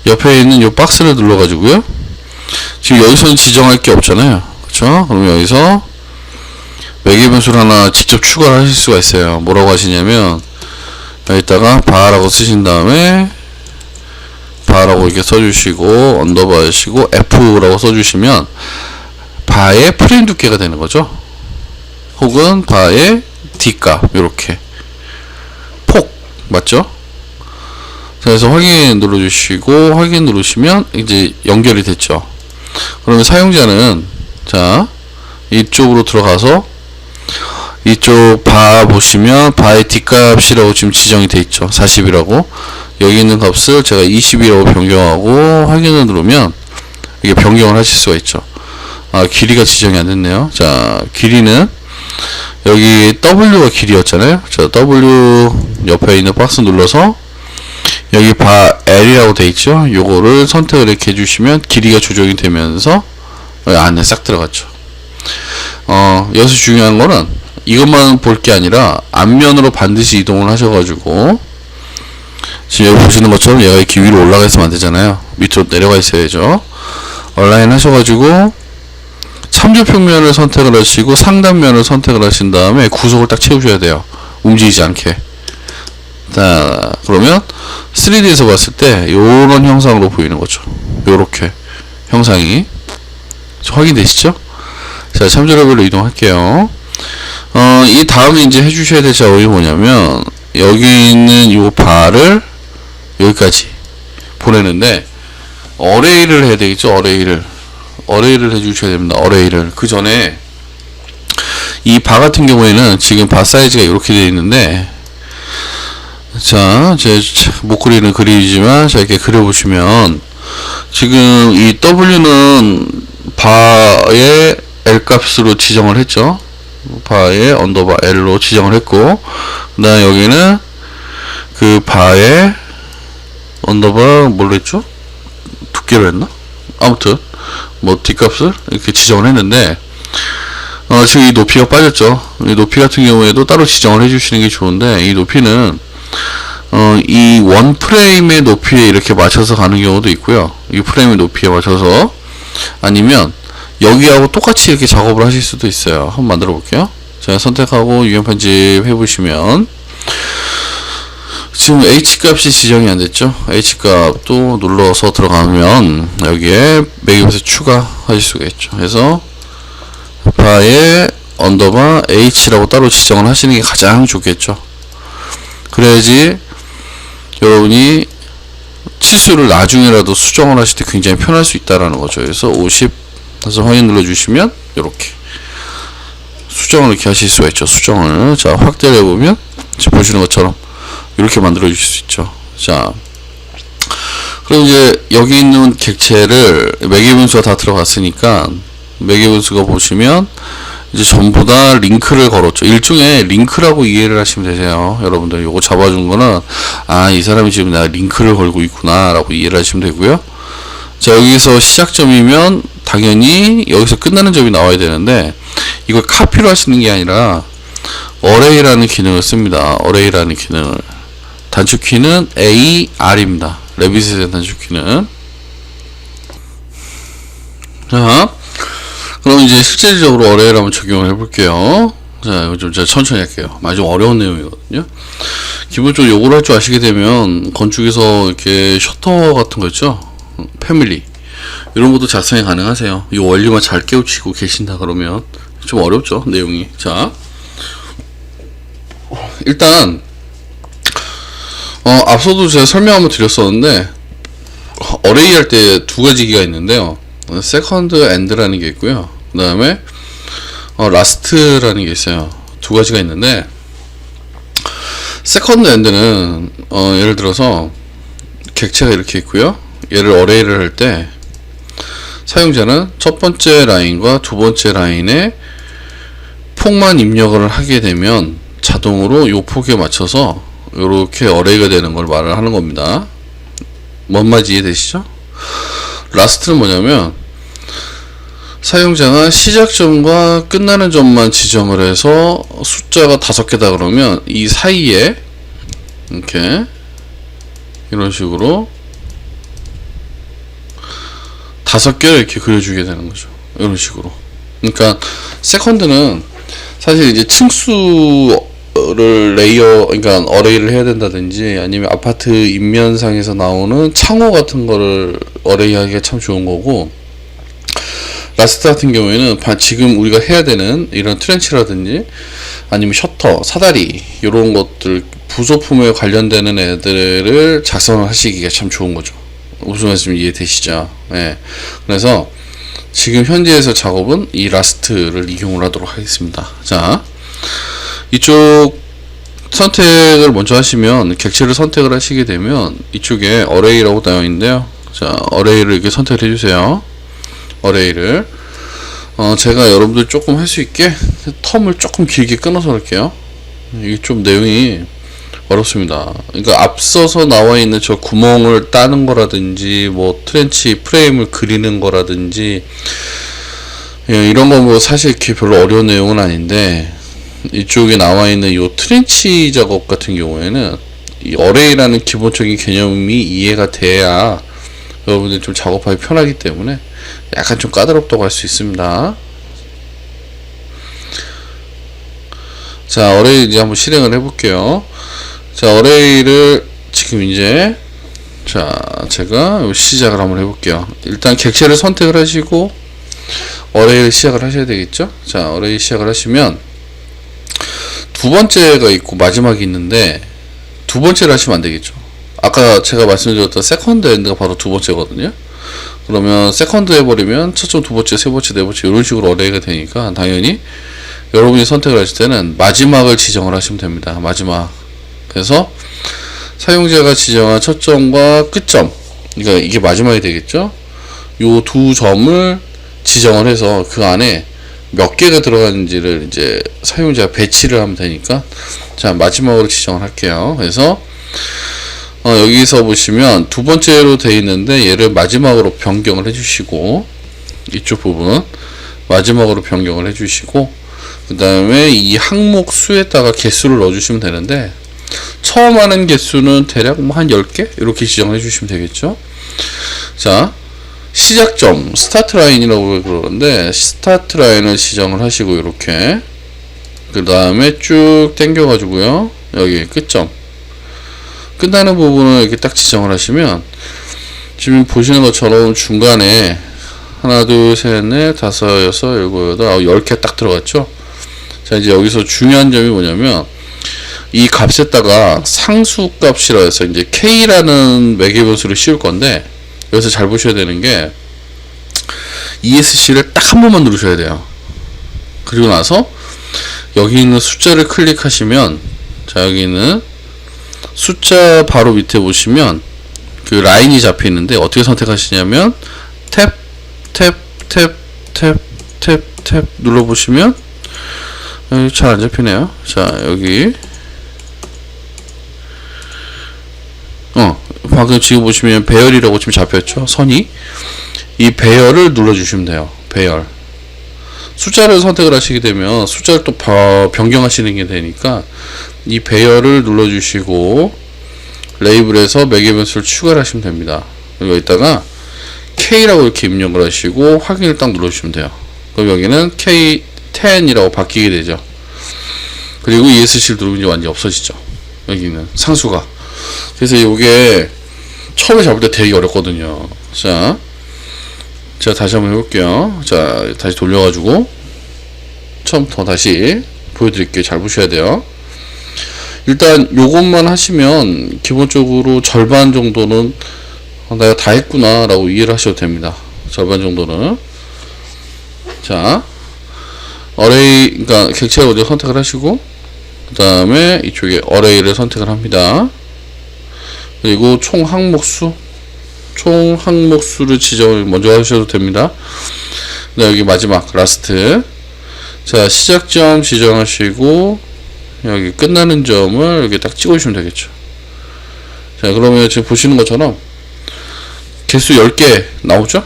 옆에 있는 이 박스를 눌러가지고요. 지금 여기서는 지정할 게 없잖아요. 그쵸? 그럼 여기서 매개 변수를 하나 직접 추가를 하실 수가 있어요. 뭐라고 하시냐면, 여기다가 바라고 쓰신 다음에 바라고 이렇게 써주시고, 언더바 하시고 F라고 써주시면 바의 프레임 두께가 되는 거죠. 혹은 바의 D값, 요렇게 폭 맞죠? 그래서 확인 눌러주시고, 확인 누르시면 이제 연결이 됐죠. 그러면 사용자는 자 이쪽으로 들어가서 이쪽 바 보시면 바의 D값이라고 지금 지정이 돼 있죠. 40이라고. 여기 있는 값을 제가 20이라고 변경하고 확인을 누르면 이게 변경을 하실 수가 있죠. 길이가 지정이 안 됐네요. 자, 길이는 여기 W가 길이였잖아요. 자, W 옆에 있는 박스 눌러서 여기 바 L이라고 돼 있죠. 요거를 선택을 이렇게 해주시면 길이가 조정이 되면서 안에 싹 들어갔죠. 여기서 중요한 거는 이것만 볼 게 아니라 앞면으로 반드시 이동을 하셔가지고, 지금 여기 보시는 것처럼 얘가 이렇게 위로 올라가 있으면 안 되잖아요. 밑으로 내려가 있어야죠. 얼라인 하셔가지고 참조 평면을 선택을 하시고 상단면을 선택을 하신 다음에 구속을 딱 채우셔야 돼요. 움직이지 않게. 자, 그러면 3D에서 봤을 때 요런 형상으로 보이는 거죠. 요렇게 형상이 확인되시죠? 자, 참조 레벨로 이동할게요. 이 다음에 이제 해주셔야 될 작업이 뭐냐면, 여기 있는 요 바를 여기까지 보내는데 어레이를 해야 되겠죠. 어레이를 해주셔야 됩니다. 어레이를. 그 전에 이 바 같은 경우에는 지금 바 사이즈가 이렇게 되어 있는데, 자, 제 못 그리는 그림이지만 자, 이렇게 그려보시면 지금 이 W는 바의 L 값으로 지정을 했죠. 바의 언더바 L로 지정을 했고, 그 다음에 여기는 그 바의 언더바 뭘로 했죠? 두께로 했나? 아무튼 뭐 D값을 이렇게 지정을 했는데, 지금 이 높이가 빠졌죠. 이 높이 같은 경우에도 따로 지정을 해주시는 게 좋은데, 이 높이는 이 원 프레임의 높이에 이렇게 맞춰서 가는 경우도 있고요. 이 프레임의 높이에 맞춰서, 아니면 여기하고 똑같이 이렇게 작업을 하실 수도 있어요. 한번 만들어 볼게요. 자, 선택하고 유형 편집 해보시면 지금 H값이 지정이 안 됐죠. H값도 눌러서 들어가면 여기에 매개변수 추가하실 수가 있죠. 그래서 바에 언더바 H라고 따로 지정을 하시는 게 가장 좋겠죠. 그래야지 여러분이 치수를 나중에라도 수정을 하실 때 굉장히 편할 수 있다라는 거죠. 그래서 50 해서 확인 눌러주시면 이렇게 수정을 이렇게 하실 수가 있죠. 수정을. 자, 확대를 해보면 지금 보시는 것처럼 이렇게 만들어 주실 수 있죠. 자, 그럼 이제 여기 있는 객체를 매개분수가 다 들어갔으니까, 매개분수가 보시면 이제 전부 다 링크를 걸었죠. 일종의 링크라고 이해를 하시면 되세요. 여러분들 요거 잡아준 거는, 이 사람이 지금 내가 링크를 걸고 있구나 라고 이해를 하시면 되고요. 자, 여기서 시작점이면 당연히 여기서 끝나는 점이 나와야 되는데, 이걸 카피로 하시는 게 아니라 어레이라는 기능을 씁니다. 어레이라는 기능을. 단축키는 A, R입니다. 레빗에 대한 단축키는. 자, 그럼 이제 실질적으로 어레이를 한번 적용을 해볼게요. 자, 이거 좀 제가 천천히 할게요. 많이 좀 어려운 내용이거든요. 기본적으로 요걸 할 줄 아시게 되면 건축에서 이렇게 셔터 같은 거 있죠? 패밀리. 이런 것도 작성이 가능하세요. 이 원리만 잘 깨우치고 계신다 그러면. 좀 어렵죠, 내용이. 자, 일단 앞서도 제가 설명 한번 드렸었는데, 어레이 할 때 두 가지 기가 있는데요. 세컨드 엔드라는 게 있고요. 그 다음에 라스트라는 게 있어요. 두 가지가 있는데, 세컨드 엔드는 예를 들어서 객체가 이렇게 있고요. 얘를 어레이를 할 때 사용자는 첫 번째 라인과 두 번째 라인에 폭만 입력을 하게 되면 자동으로 요 폭에 맞춰서 이렇게 어레이가 되는 걸 말을 하는 겁니다. 뭔 말인지 이해되시죠? 라스트는 뭐냐면 사용자가 시작점과 끝나는 점만 지정을 해서 숫자가 5개다 그러면 이 사이에 이렇게 이런 식으로 5개를 이렇게 그려주게 되는 거죠. 이런 식으로. 그러니까 세컨드는 사실 이제 층수를 그러니까 어레이를 해야 된다든지 아니면 아파트 인면상에서 나오는 창호 같은 거를 어레이 하기가 참 좋은 거고, 라스트 같은 경우에는 지금 우리가 해야 되는 이런 트렌치라든지 아니면 셔터, 사다리 이런 것들 부속품에 관련되는 애들을 작성을 하시기가 참 좋은 거죠. 무슨 말씀인지 이해되시죠? 네. 그래서 지금 현재에서 작업은 이 라스트를 이용을 하도록 하겠습니다. 자, 이쪽 선택을 먼저 하시면 객체를 선택을 하시게 되면 이쪽에 어레이라고 나와 있는데요. 자, 어레이를 이렇게 선택을 해주세요. 어레이를 제가 여러분들 조금 할 수 있게 텀을 조금 길게 끊어서 할게요. 이게 좀 내용이 어렵습니다. 그러니까 앞서서 나와 있는 저 구멍을 따는 거라든지 뭐 트렌치 프레임을 그리는 거라든지 이런 거 뭐 사실 이렇게 별로 어려운 내용은 아닌데, 이쪽에 나와 있는 요 트렌치 작업 같은 경우에는 이 어레이라는 기본적인 개념이 이해가 돼야 여러분들 좀 작업하기 편하기 때문에 약간 좀 까다롭다고 할 수 있습니다. 자, 어레이 이제 한번 실행을 해볼게요. 자, 어레이를 지금 이제 제가 시작을 한번 해볼게요. 일단 객체를 선택을 하시고 어레이를 시작을 하셔야 되겠죠. 자, 어레이 시작을 하시면 두 번째가 있고 마지막이 있는데 두 번째를 하시면 안 되겠죠. 아까 제가 말씀드렸던 세컨드 엔드가 바로 두 번째거든요. 그러면 세컨드 해버리면 첫 점, 두 번째, 세 번째, 네 번째 이런 식으로 어레이가 되니까 당연히 여러분이 선택을 하실 때는 마지막을 지정을 하시면 됩니다. 마지막. 그래서 사용자가 지정한 첫 점과 끝 점, 그러니까 이게 마지막이 되겠죠. 요 두 점을 지정을 해서 그 안에 몇 개가 들어가는지를 이제 사용자가 배치를 하면 되니까, 자, 마지막으로 지정을 할게요. 그래서 여기서 보시면 두 번째로 되어 있는데 얘를 마지막으로 변경을 해주시고, 이쪽 부분 마지막으로 변경을 해주시고, 그 다음에 이 항목 수에다가 개수를 넣어주시면 되는데, 처음 하는 개수는 대략 뭐 한 10개? 이렇게 지정해 주시면 되겠죠. 자, 시작점, 스타트 라인이라고 그러는데, 스타트 라인을 지정을 하시고, 이렇게. 그 다음에 쭉 당겨가지고요. 여기 끝점. 끝나는 부분을 이렇게 딱 지정을 하시면, 지금 보시는 것처럼 중간에 하나, 둘, 셋, 넷, 다섯, 여섯, 일곱, 여덟, 10개 딱 들어갔죠. 자, 이제 여기서 중요한 점이 뭐냐면, 이 값에다가 상수값이라 해서 이제 K라는 매개변수를 씌울 건데, 여기서 잘 보셔야 되는 게 ESC를 딱 한 번만 누르셔야 돼요. 그리고 나서 여기 있는 숫자를 클릭하시면, 자, 여기 있는 숫자 바로 밑에 보시면 그 라인이 잡혀 있는데 어떻게 선택하시냐면 탭, 탭, 탭, 탭, 탭, 탭 눌러보시면 잘 안 잡히네요. 자, 여기 방금 지금 보시면 배열이라고 지금 잡혔죠. 선이. 이 배열을 눌러주시면 돼요. 배열. 숫자를 선택을 하시게 되면 숫자를 또 변경하시는 게 되니까 이 배열을 눌러주시고 레이블에서 매개변수를 추가를 하시면 됩니다. 그리고 여기다가 K라고 이렇게 입력을 하시고 확인을 딱 눌러주시면 돼요. 그럼 여기는 K10이라고 바뀌게 되죠. 그리고 ESC를 누르면 이제 완전히 없어지죠. 여기는 상수가. 그래서 이게 처음에 잡을 때 되게 어렵거든요. 자, 제가 다시 한번 해볼게요. 자, 다시 돌려가지고 처음부터 다시 보여드릴게요. 잘 보셔야 돼요. 일단 요것만 하시면 기본적으로 절반 정도는 내가 다 했구나 라고 이해를 하셔도 됩니다. 절반 정도는. 자, 어레이, 그러니까 객체를 먼저 선택을 하시고 그 다음에 이쪽에 어레이를 선택을 합니다. 그리고 총 항목수 총 항목수를 지정을 먼저 하셔도 됩니다. 네, 여기 마지막 라스트. 자, 시작점 지정하시고 여기 끝나는 점을 여기 딱 찍어주시면 되겠죠. 자, 그러면 지금 보시는 것처럼 개수 10개 나오죠?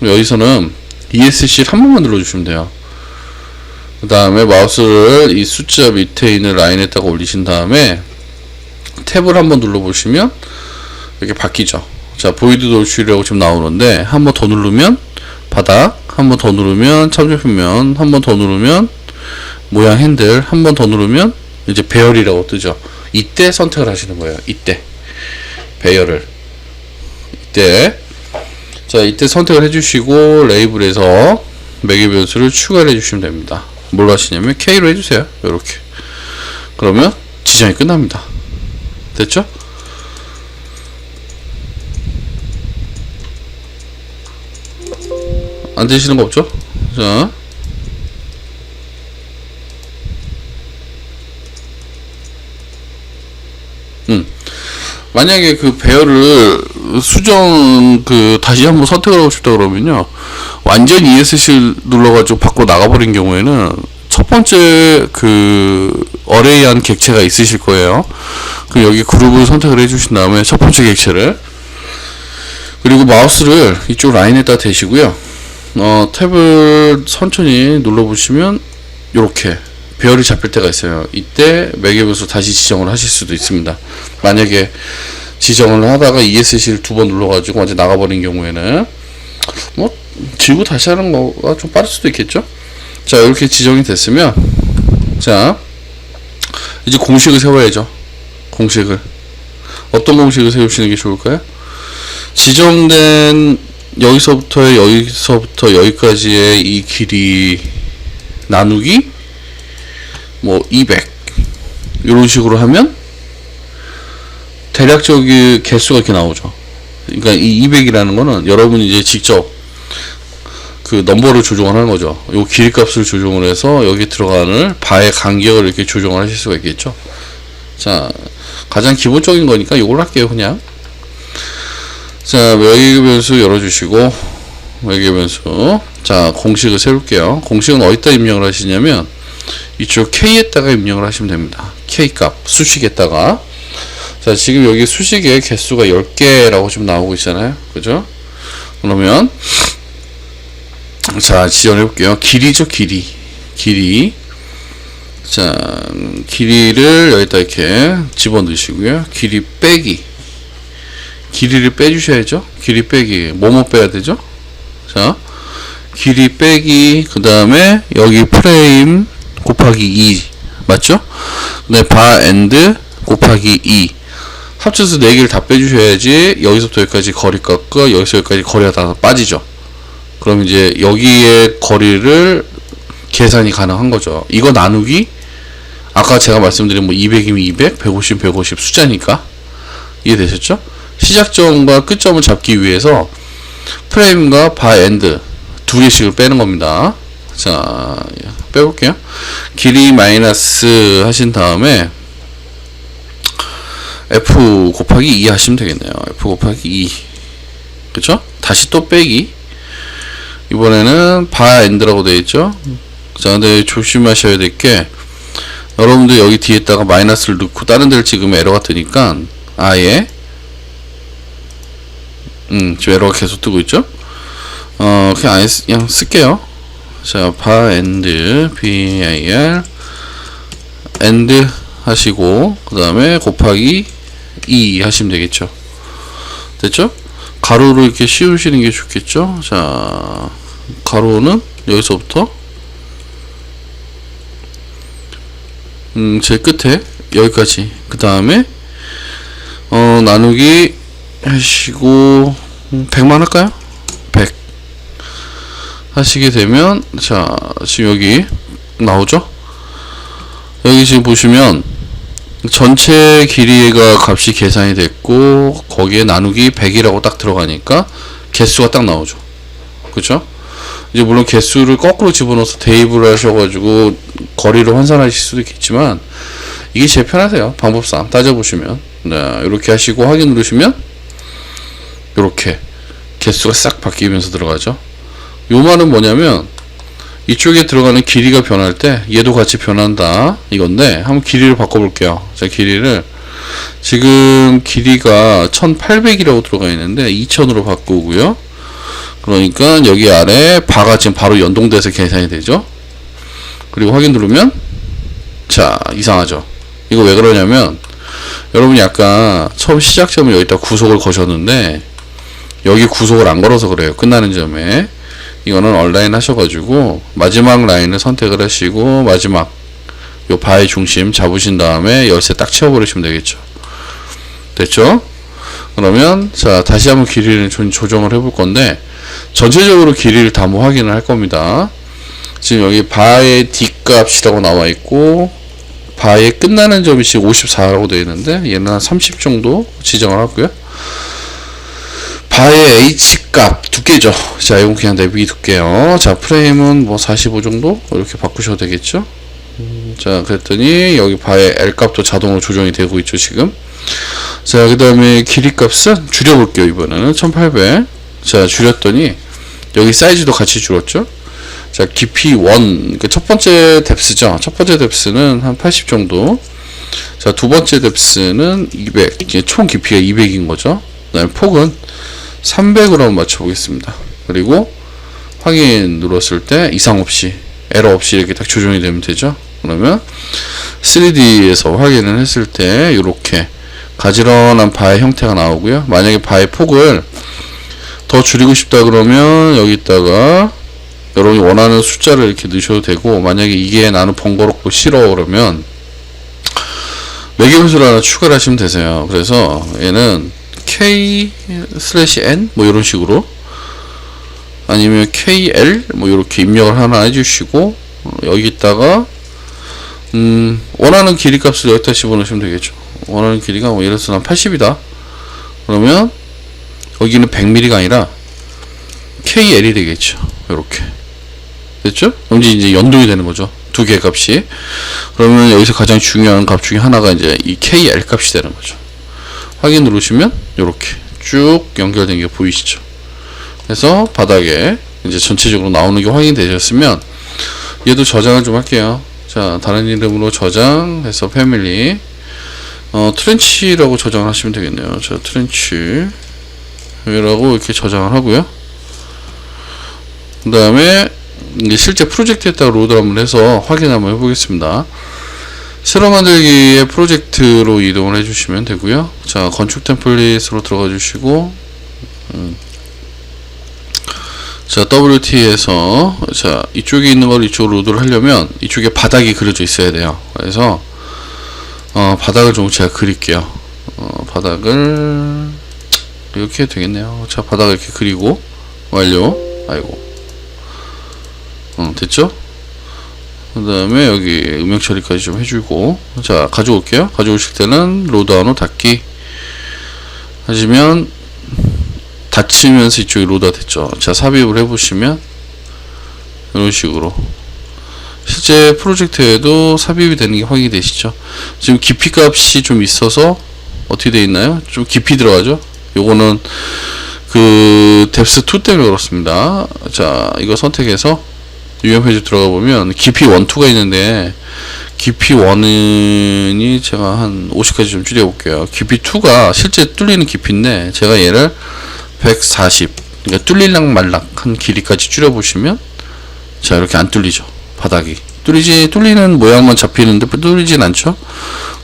여기서는 ESC를 한 번만 눌러주시면 돼요. 그 다음에 마우스를 이 숫자 밑에 있는 라인에다가 올리신 다음에 탭을 한번 눌러보시면 이렇게 바뀌죠. 자, 보이드 돌출이라고 지금 나오는데 한 번 더 누르면 바닥, 한 번 더 누르면 참조표면, 한 번 더 누르면 모양 핸들, 한 번 더 누르면 이제 배열이라고 뜨죠. 이때 선택을 하시는 거예요. 이때 배열을 이때. 자, 이때 선택을 해주시고 레이블에서 매개 변수를 추가를 해주시면 됩니다. 뭘로 하시냐면 K로 해주세요. 이렇게. 그러면 지정이 끝납니다. 됐죠? 안 되시는 거 없죠? 자, 만약에 그 배열을 수정 다시 한번 선택을 하고 싶다 그러면요, 완전 ESC를 눌러가지고 밖으로 나가버린 경우에는 첫 번째 어레이한 객체가 있으실 거예요. 그 여기 그룹을 선택을 해주신 다음에 첫 번째 객체를, 그리고 마우스를 이쪽 라인에다 대시고요. 탭을 천천히 눌러보시면 이렇게 배열이 잡힐 때가 있어요. 이때 매개변수 다시 지정을 하실 수도 있습니다. 만약에 지정을 하다가 ESC를 두 번 눌러가지고 완전 나가버린 경우에는 뭐 지우고 다시 하는 거가 좀 빠를 수도 있겠죠. 자, 이렇게 지정이 됐으면 자, 이제 공식을 세워야죠. 공식을 어떤 공식을 세우시는 게 좋을까요? 지정된 여기서부터 여기까지의 이 길이 나누기 뭐 200 이런 식으로 하면 대략적인 개수가 이렇게 나오죠. 그러니까 이 200이라는 거는 여러분이 이제 직접 그 넘버를 조정을 하는 거죠. 요 길이값을 조정을 해서 여기 들어가는 바의 간격을 이렇게 조정을 하실 수가 있겠죠. 자, 가장 기본적인 거니까 이걸 할게요. 그냥. 자, 매개 변수 열어주시고 매개 변수. 자, 공식을 세울게요. 공식은 어디다 입력을 하시냐면 이쪽 K에다가 입력을 하시면 됩니다. K값 수식에다가. 자, 지금 여기 수식의 개수가 10개라고 지금 나오고 있잖아요. 그죠? 그러면 자, 지정해 볼게요. 길이죠, 길이. 자, 길이를 여기다 이렇게 집어넣으시고요. 길이 빼기. 길이를 빼주셔야죠. 길이 빼기. 뭐뭐 빼야 되죠? 자, 길이 빼기. 그 다음에 여기 프레임 곱하기 2. 맞죠? 네, 바 엔드 곱하기 2. 합쳐서 4개를 다 빼주셔야지 여기서부터 여기까지 거리값과 여기서 여기까지 거리가 다 빠지죠. 그럼 이제 여기에 거리를 계산이 가능한 거죠. 이거 나누기 아까 제가 말씀드린 뭐 200이면 200, 150, 150 숫자니까 이해되셨죠? 시작점과 끝점을 잡기 위해서 프레임과 바 엔드 두 개씩을 빼는 겁니다. 자, 빼볼게요. 길이 마이너스 하신 다음에 F 곱하기 2 하시면 되겠네요. F 곱하기 2. 그쵸? 다시 또 빼기. 이번에는 바 엔드라고 되어 있죠. 자, 근데 조심하셔야 될 게 여러분들 여기 뒤에다가 마이너스를 넣고 다른 데를 찍으면 에러가 뜨니까 아예 지금 에러가 계속 뜨고 있죠. 그냥 쓸게요. 자, 바 엔드 BAR 엔드 하시고 그 다음에 곱하기 2 하시면 되겠죠. 됐죠? 가로로 이렇게 씌우시는 게 좋겠죠. 자, 가로는 여기서부터 제일 끝에 여기까지. 그 다음에 나누기 하시고 100만 할까요? 100 하시게 되면 자, 지금 여기 나오죠. 여기 지금 보시면 전체 길이가 값이 계산이 됐고 거기에 나누기 100이라고 딱 들어가니까 개수가 딱 나오죠. 그쵸? 이제 물론 개수를 거꾸로 집어넣어서 대입을 하셔가지고 거리를 환산하실 수도 있겠지만 이게 제일 편하세요. 방법상 따져보시면. 네, 이렇게 하시고 확인 누르시면 이렇게 개수가 싹 바뀌면서 들어가죠. 요 말은 뭐냐면 이쪽에 들어가는 길이가 변할 때 얘도 같이 변한다 이건데, 한번 길이를 바꿔볼게요. 자, 길이를 지금 길이가 1800이라고 들어가 있는데 2000으로 바꾸고요. 그러니까 여기 아래 바가 지금 바로 연동돼서 계산이 되죠. 그리고 확인 누르면, 자, 이상하죠. 이거 왜 그러냐면 여러분이 아까 처음 시작점을 여기다 구속을 거셨는데 여기 구속을 안 걸어서 그래요. 끝나는 점에. 이거는 얼라인 하셔가지고 마지막 라인을 선택을 하시고 마지막 요 바의 중심 잡으신 다음에 열쇠 딱 채워버리시면 되겠죠. 됐죠? 그러면 자, 다시 한번 길이를 좀 조정을 해볼 건데 전체적으로 길이를 다 한번 확인을 할 겁니다. 지금 여기 바의 D값이라고 나와 있고 바의 끝나는 점이 지금 54라고 되어 있는데 얘는 한 30 정도 지정을 하고요. 바의 H값 두께죠. 자, 이건 그냥 내비기 두께요. 자, 프레임은 뭐 45 정도 이렇게 바꾸셔도 되겠죠. 자, 그랬더니 여기 바의 L값도 자동으로 조정이 되고 있죠 지금. 자, 그 다음에 길이값은 줄여볼게요. 이번에는 1800. 자, 줄였더니 여기 사이즈도 같이 줄었죠. 자, 깊이 1, 그 첫 번째 뎁스죠. 첫 번째 뎁스는 한 80 정도. 자, 두 번째 뎁스는 200. 이게 총 깊이가 200인 거죠. 그 다음에 폭은 300으로 한번 맞춰보겠습니다. 그리고 확인 눌렀을 때 이상 없이, 에러 없이 이렇게 딱 조정이 되면 되죠. 그러면 3D에서 확인을 했을 때 이렇게 가지런한 바의 형태가 나오고요. 만약에 바의 폭을 더 줄이고 싶다 그러면 여기다가 여러분이 원하는 숫자를 이렇게 넣으셔도 되고, 만약에 이게 나는 번거롭고 싫어 그러면 매개변수를 하나 추가를 하시면 되세요. 그래서 얘는 K/N 뭐 이런 식으로, 아니면 KL 뭐 이렇게 입력을 하나 해주시고 여기다가 원하는 길이 값을 여기다 집어넣으시면 되겠죠. 원하는 길이가 뭐 예를 들어서 난 80이다 그러면 여기는 100mm가 아니라 KL이 되겠죠. 이렇게 됐죠? 그럼 이제 연동이 되는 거죠. 두 개 값이. 그러면 여기서 가장 중요한 값 중에 하나가 이제 이 KL 값이 되는 거죠. 확인 누르시면 이렇게 쭉 연결된 게 보이시죠. 그래서 바닥에 이제 전체적으로 나오는 게 확인되셨으면 얘도 저장을 좀 할게요. 자, 다른 이름으로 저장해서 패밀리 트렌치라고 저장을 하시면 되겠네요. 자, 트렌치 라고 이렇게 저장을 하고요. 그 다음에 실제 프로젝트에다가 로드를 한번 해서 확인 한번 해보겠습니다. 새로 만들기의 프로젝트로 이동을 해주시면 되고요. 자, 건축 템플릿으로 들어가 주시고 자, WT에서 자, 이쪽에 있는 걸 이쪽으로 로드를 하려면 이쪽에 바닥이 그려져 있어야 돼요. 그래서 바닥을 좀 제가 그릴게요. 바닥을 이렇게 해도 되겠네요. 자, 바닥을 이렇게 그리고 완료. 아이고, 됐죠? 그 다음에 여기 음영 처리까지 좀 해주고, 자, 가져올게요. 가져오실 때는 로드아웃 닫기 하시면 닫히면서 이쪽이 로드가 됐죠. 자, 삽입을 해보시면 이런 식으로 실제 프로젝트에도 삽입이 되는 게 확인이 되시죠. 지금 깊이 값이 좀 있어서 어떻게 되어 있나요? 좀 깊이 들어가죠. 요거는 그 뎁스 2 때문에 그렇습니다. 자, 이거 선택해서 유형 페이지 들어가 보면 깊이 1, 2가 있는데 깊이 1이 제가 한 50까지 좀 줄여 볼게요. 깊이 2가 실제 뚫리는 깊이인데 제가 얘를 140, 그러니까 뚫릴락 말락한 길이까지 줄여 보시면 자, 이렇게 안 뚫리죠. 바닥이 뚫리는 모양만 잡히는데 뚫리진 않죠.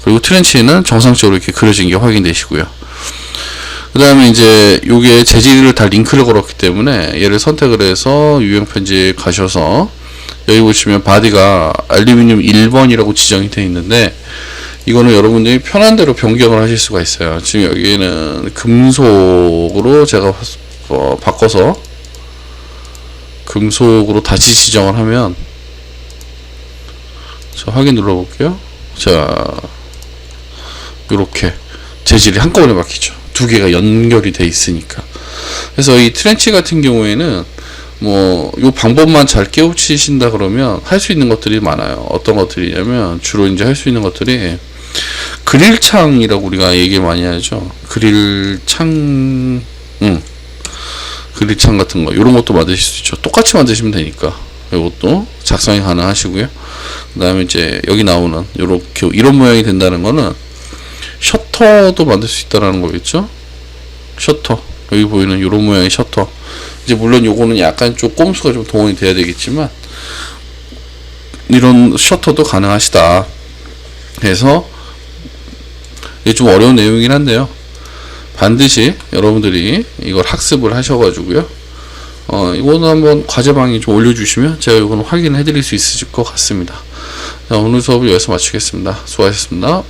그리고 트렌치는 정상적으로 이렇게 그려진 게 확인되시고요. 그 다음에 이제 요게 재질을 다 링크를 걸었기 때문에 얘를 선택을 해서 유형 편집 가셔서 여기 보시면 바디가 알루미늄 1번이라고 지정이 되어 있는데 이거는 여러분들이 편한 대로 변경을 하실 수가 있어요. 지금 여기는 금속으로 제가 바꿔서 금속으로 다시 지정을 하면, 자, 확인 눌러볼게요. 자, 요렇게 재질이 한꺼번에 바뀌죠. 두 개가 연결이 돼 있으니까. 그래서 이 트렌치 같은 경우에는 뭐 요 방법만 잘 깨우치신다 그러면 할 수 있는 것들이 많아요. 어떤 것들이냐면 주로 이제 할 수 있는 것들이 그릴창이라고 우리가 얘기 많이 하죠. 그릴창, 그릴창 같은 거 이런 것도 만드실 수 있죠. 똑같이 만드시면 되니까 이것도 작성이 가능하시고요. 그 다음에 이제 여기 나오는 요렇게 이런 모양이 된다는 거는 셔터도 만들 수 있다라는 거겠죠. 셔터, 여기 보이는 이런 모양의 셔터. 이제 물론 요거는 약간 좀 꼼수가 좀 동원이 돼야 되겠지만 이런 셔터도 가능하시다. 그래서 이게 좀 어려운 내용이긴 한데요. 반드시 여러분들이 이걸 학습을 하셔가지고요. 이거는 한번 과제방에 좀 올려주시면 제가 이거는 확인해 드릴 수 있을 것 같습니다. 자, 오늘 수업을 여기서 마치겠습니다. 수고하셨습니다.